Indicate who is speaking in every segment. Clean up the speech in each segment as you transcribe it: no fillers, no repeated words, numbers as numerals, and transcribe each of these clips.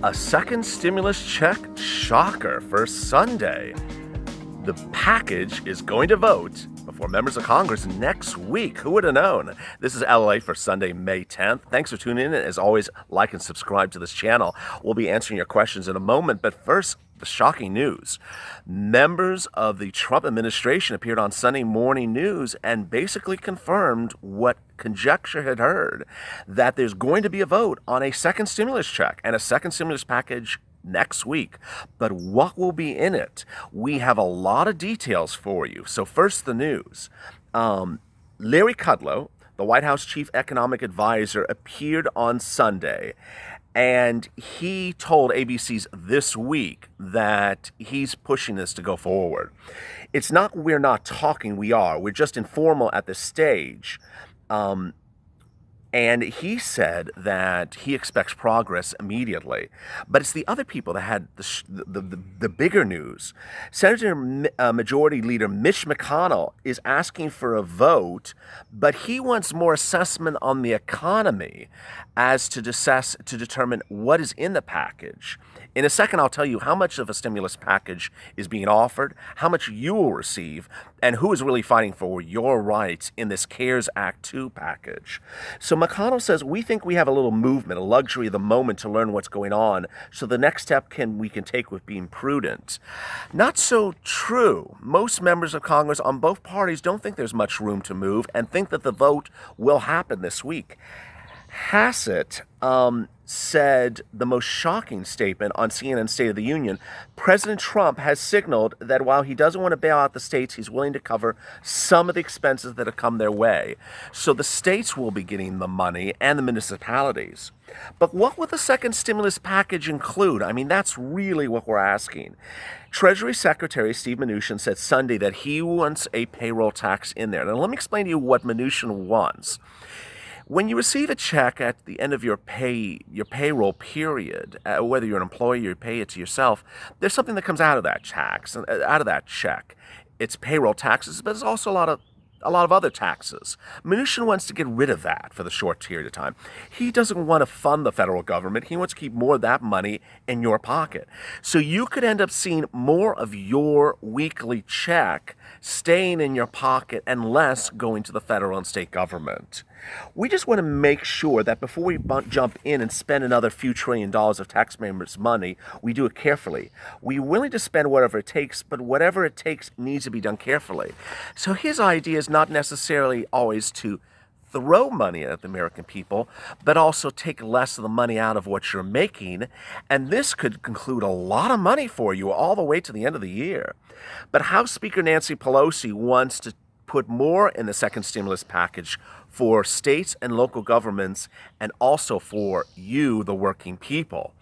Speaker 1: A second stimulus check shocker for Sunday. The package is going to vote before members of Congress next week. Who would have known? This is LALATE for Sunday, May 10th. Thanks for tuning in. As always, like and subscribe to this channel. We'll be answering your questions in a moment, but first, the shocking news. Members of the Trump administration appeared on Sunday morning news and basically confirmed what conjecture had heard, that there's going to be a vote on a second stimulus check and a second stimulus package next week. But what will be in it? We have a lot of details for you. So first, the news. Larry Kudlow, the White House chief economic advisor, appeared on Sunday, and he told ABC's This Week that he's pushing this to go forward. It's not we're not talking, we are. We're just informal at this stage. And he said that he expects progress immediately. But it's the other people that had the bigger news. Senator Majority Leader Mitch McConnell is asking for a vote, but he wants more assessment on the economy as to determine what is in the package. In a second, I'll tell you how much of a stimulus package is being offered, how much you will receive, and who is really fighting for your rights in this CARES Act 2 package. So McConnell says, we think we have a little movement, a luxury of the moment to learn what's going on, so the next step we can take with being prudent. Not so true. Most members of Congress on both parties don't think there's much room to move and think that the vote will happen this week. Hassett said the most shocking statement on CNN's State of the Union. President Trump has signaled that while he doesn't want to bail out the states, he's willing to cover some of the expenses that have come their way. So the states will be getting the money and the municipalities. But what will the second stimulus package include? I mean, that's really what we're asking. Treasury Secretary Steve Mnuchin said Sunday that he wants a payroll tax in there. Now, let me explain to you what Mnuchin wants. When you receive a check at the end of your payroll period, whether you're an employee or you pay it to yourself, there's something that comes out of that tax, out of that check. It's payroll taxes, but there's also a lot of other taxes. Mnuchin wants to get rid of that for the short period of time. He doesn't want to fund the federal government. He wants to keep more of that money in your pocket. So you could end up seeing more of your weekly check staying in your pocket and less going to the federal and state government. We just want to make sure that before we jump in and spend another few $1 trillion of taxpayers' money, we do it carefully. We're willing to spend whatever it takes, but whatever it takes needs to be done carefully. So his idea is not necessarily always to throw money at the American people, but also take less of the money out of what you're making. And this could include a lot of money for you all the way to the end of the year. But House Speaker Nancy Pelosi wants to put more in the second stimulus package for states and local governments and also for you, the working people.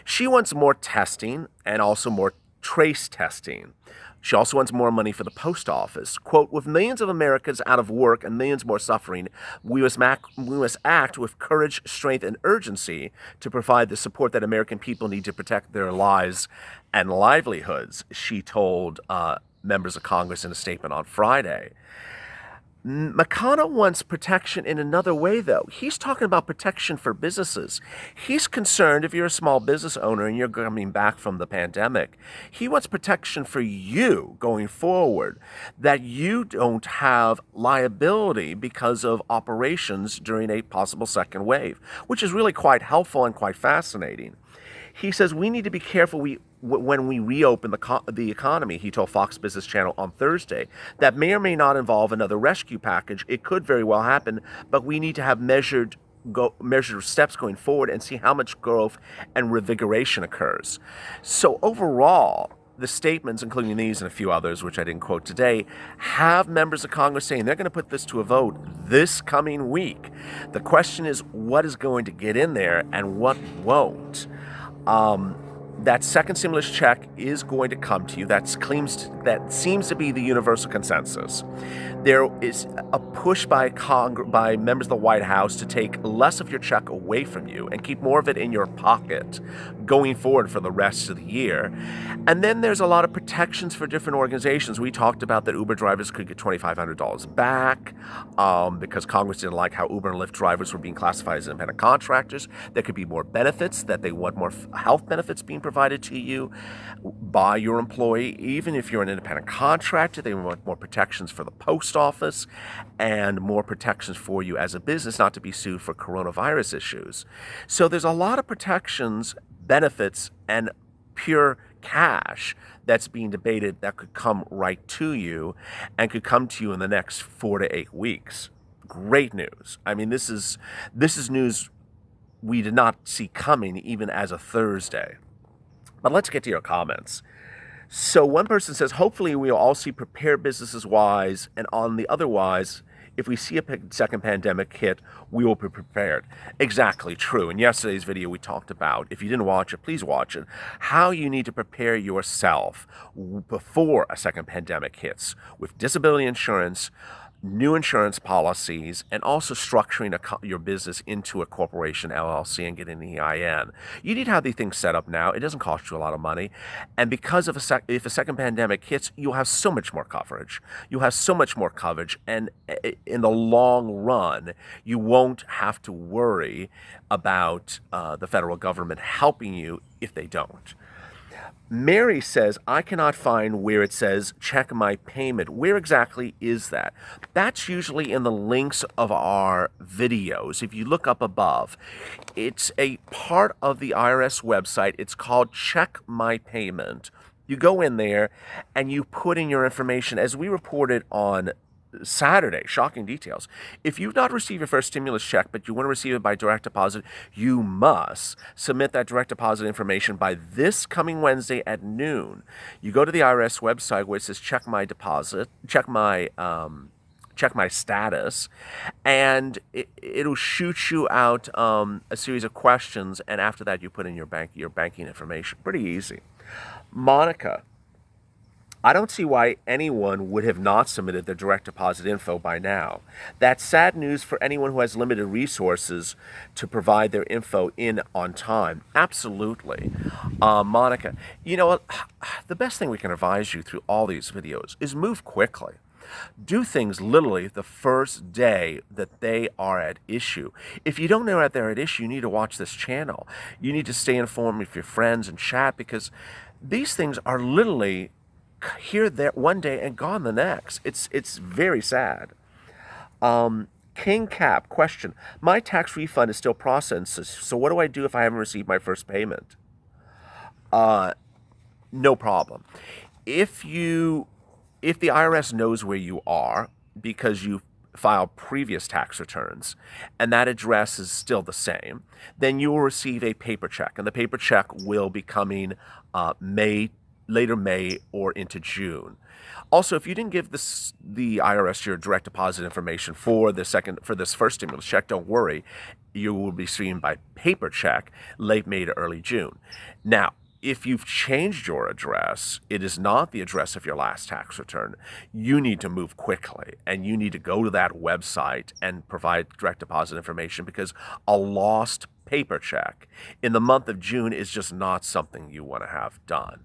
Speaker 1: She wants more testing and also more trace testing. She also wants more money for the post office. Quote, with millions of Americans out of work and millions more suffering, we must act with courage, strength, and urgency to provide the support that American people need to protect their lives and livelihoods, she told members of Congress in a statement on Friday. McConnell wants protection in another way, though. He's talking about protection for businesses. He's concerned if you're a small business owner and you're coming back from the pandemic. He wants protection for you going forward, that you don't have liability because of operations during a possible second wave, which is really quite helpful and quite fascinating. He says we need to be careful when we reopen the economy, he told Fox Business Channel on Thursday. That may or may not involve another rescue package. It could very well happen, but we need to have measured steps going forward and see how much growth and revigoration occurs. So overall, the statements, including these and a few others, which I didn't quote today, have members of Congress saying they're going to put this to a vote this coming week. The question is what is going to get in there and what won't. that second stimulus check is going to come to you. That seems to be the universal consensus. There is a push by members of the White House to take less of your check away from you and keep more of it in your pocket going forward for the rest of the year. And then there's a lot of protections for different organizations. We talked about that Uber drivers could get $2,500 back because Congress didn't like how Uber and Lyft drivers were being classified as independent contractors. There could be more benefits, that they want more health benefits being provided to you by your employee. Even if you're an independent contractor, they want more protections for the post office and more protections for you as a business not to be sued for coronavirus issues. So there's a lot of protections, benefits, and pure cash that's being debated that could come right to you and could come to you in the next 4 to 8 weeks. Great news. I mean, this is news we did not see coming even as a Thursday. But let's get to your comments. So one person says, hopefully we'll all see prepared businesses wise, and on the otherwise, if we see a second pandemic hit, we will be prepared. Exactly true. In yesterday's video, we talked about, if you didn't watch it, please watch it, how you need to prepare yourself before a second pandemic hits with disability insurance, new insurance policies, and also structuring your business into a corporation, LLC, and getting an EIN. You need to have these things set up now. It doesn't cost you a lot of money. And because of if a second pandemic hits, you'll have so much more coverage. You'll have so much more coverage. And in the long run, you won't have to worry about the federal government helping you if they don't. Mary says, I cannot find where it says check my payment. Where exactly is that? That's usually in the links of our videos. If you look up above, it's a part of the IRS website. It's called Check My Payment. You go in there and you put in your information, as we reported on Saturday. Shocking details. If you've not received your first stimulus check, but you want to receive it by direct deposit, you must submit that direct deposit information by this coming Wednesday at noon. You go to the IRS website where it says check my deposit, check my status, and it'll shoot you out a series of questions, and after that you put in your banking information. Pretty easy. Monica, I don't see why anyone would have not submitted their direct deposit info by now. That's sad news for anyone who has limited resources to provide their info in on time. Absolutely. Monica, you know what? The best thing we can advise you through all these videos is move quickly. Do things literally the first day that they are at issue. If you don't know that they're at issue, you need to watch this channel. You need to stay informed with your friends and chat, because these things are literally here, there one day and gone the next. It's very sad. King Cap, question. My tax refund is still processed, so what do I do if I haven't received my first payment? No problem. If the IRS knows where you are because you filed previous tax returns and that address is still the same, then you will receive a paper check, and the paper check will be coming later May or into June. Also, if you didn't give the IRS your direct deposit information for this first stimulus check, don't worry. You will be receiving by paper check late May to early June. Now, if you've changed your address, it is not the address of your last tax return. You need to move quickly, and you need to go to that website and provide direct deposit information, because a lost paper check in the month of June is just not something you want to have done.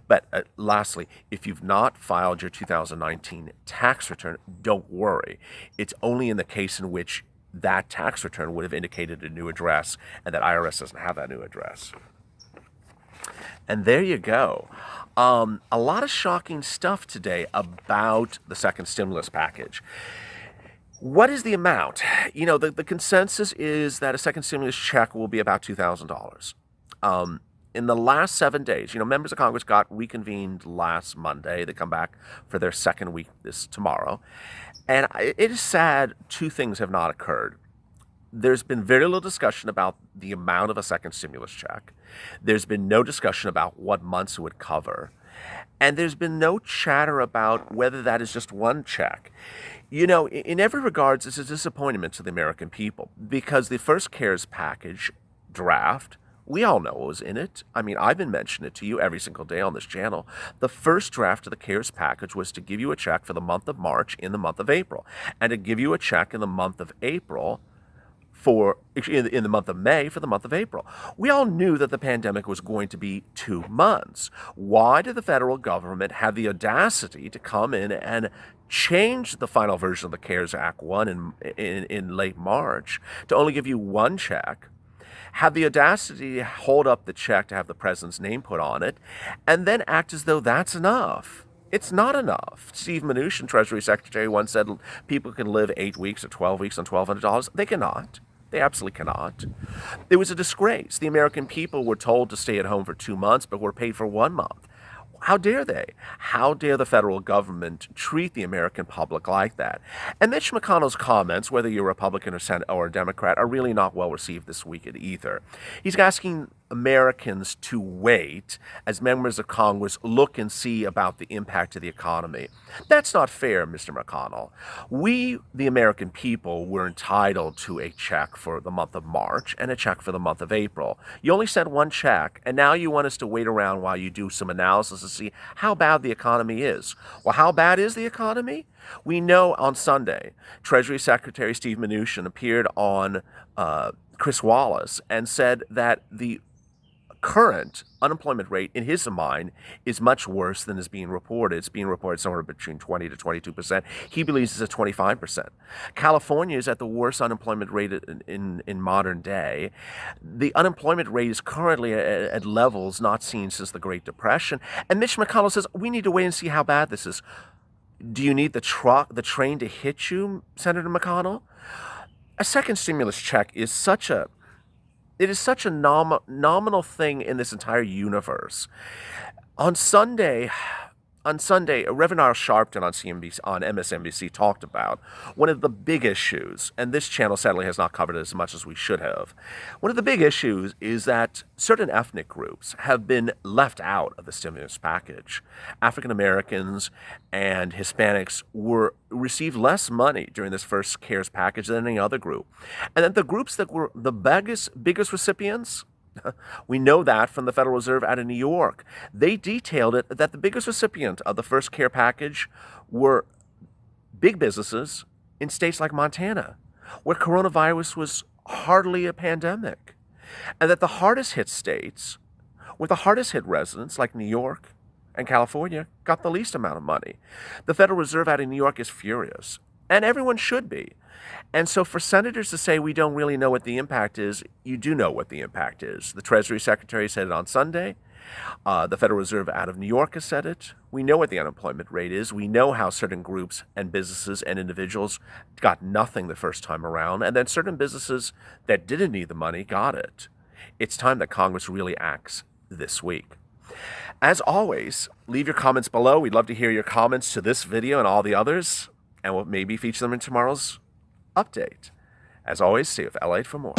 Speaker 1: But lastly, if you've not filed your 2019 tax return, don't worry. It's only in the case in which that tax return would have indicated a new address and that IRS doesn't have that new address. And there you go. A lot of shocking stuff today about the second stimulus package. What is the amount? You know, the consensus is that a second stimulus check will be about $2,000. In the last 7 days, members of Congress got reconvened last Monday. They come back for their second week tomorrow. And it is sad, two things have not occurred. There's been very little discussion about the amount of a second stimulus check. There's been no discussion about what months it would cover. And there's been no chatter about whether that is just one check. In every regards, it's a disappointment to the American people, because the first CARES package draft We all know what was in it. I mean, I've been mentioning it to you every single day on this channel. The first draft of the CARES package was to give you a check for the month of March in the month of April, and to give you a check in the month of April in the month of May for the month of April. We all knew that the pandemic was going to be 2 months. Why did the federal government have the audacity to come in and change the final version of the CARES Act 1 in late March to only give you one check, have the audacity to hold up the check to have the president's name put on it, and then act as though that's enough? It's not enough. Steve Mnuchin, Treasury Secretary, once said people can live 8 weeks or 12 weeks on $1,200. They cannot. They absolutely cannot. It was a disgrace. The American people were told to stay at home for 2 months, but were paid for 1 month. How dare they? How dare the federal government treat the American public like that? And Mitch McConnell's comments, whether you're a Republican or a Democrat, are really not well received this week either. He's asking Americans to wait as members of Congress look and see about the impact to the economy. That's not fair, Mr. McConnell. We, the American people, were entitled to a check for the month of March and a check for the month of April. You only sent one check, and now you want us to wait around while you do some analysis to see how bad the economy is. Well, how bad is the economy? We know on Sunday, Treasury Secretary Steve Mnuchin appeared on Chris Wallace and said that the current unemployment rate, in his mind, is much worse than is being reported. It's being reported somewhere between 20 to 22%. He believes it's at 25%. California is at the worst unemployment rate in modern day. The unemployment rate is currently at levels not seen since the Great Depression. And Mitch McConnell says, we need to wait and see how bad this is. Do you need the train to hit you, Senator McConnell? A second stimulus check is such a nominal thing in this entire universe. On Sunday, Reverend Al Sharpton on MSNBC talked about one of the big issues, and this channel sadly has not covered it as much as we should have. One of the big issues is that certain ethnic groups have been left out of the stimulus package. African Americans and Hispanics received less money during this first CARES package than any other group. And then the groups that were the biggest recipients, we know that from the Federal Reserve out of New York. They detailed it that the biggest recipient of the first care package were big businesses in states like Montana, where coronavirus was hardly a pandemic. And that the hardest hit states, with the hardest hit residents like New York and California, got the least amount of money. The Federal Reserve out of New York is furious, and everyone should be. And so for senators to say we don't really know what the impact is, you do know what the impact is. The Treasury Secretary said it on Sunday. The Federal Reserve out of New York has said it. We know what the unemployment rate is. We know how certain groups and businesses and individuals got nothing the first time around, and then certain businesses that didn't need the money got it. It's time that Congress really acts this week. As always, leave your comments below. We'd love to hear your comments to this video and all the others, and we'll maybe feature them in tomorrow's update. As always, stay with LALATE for more.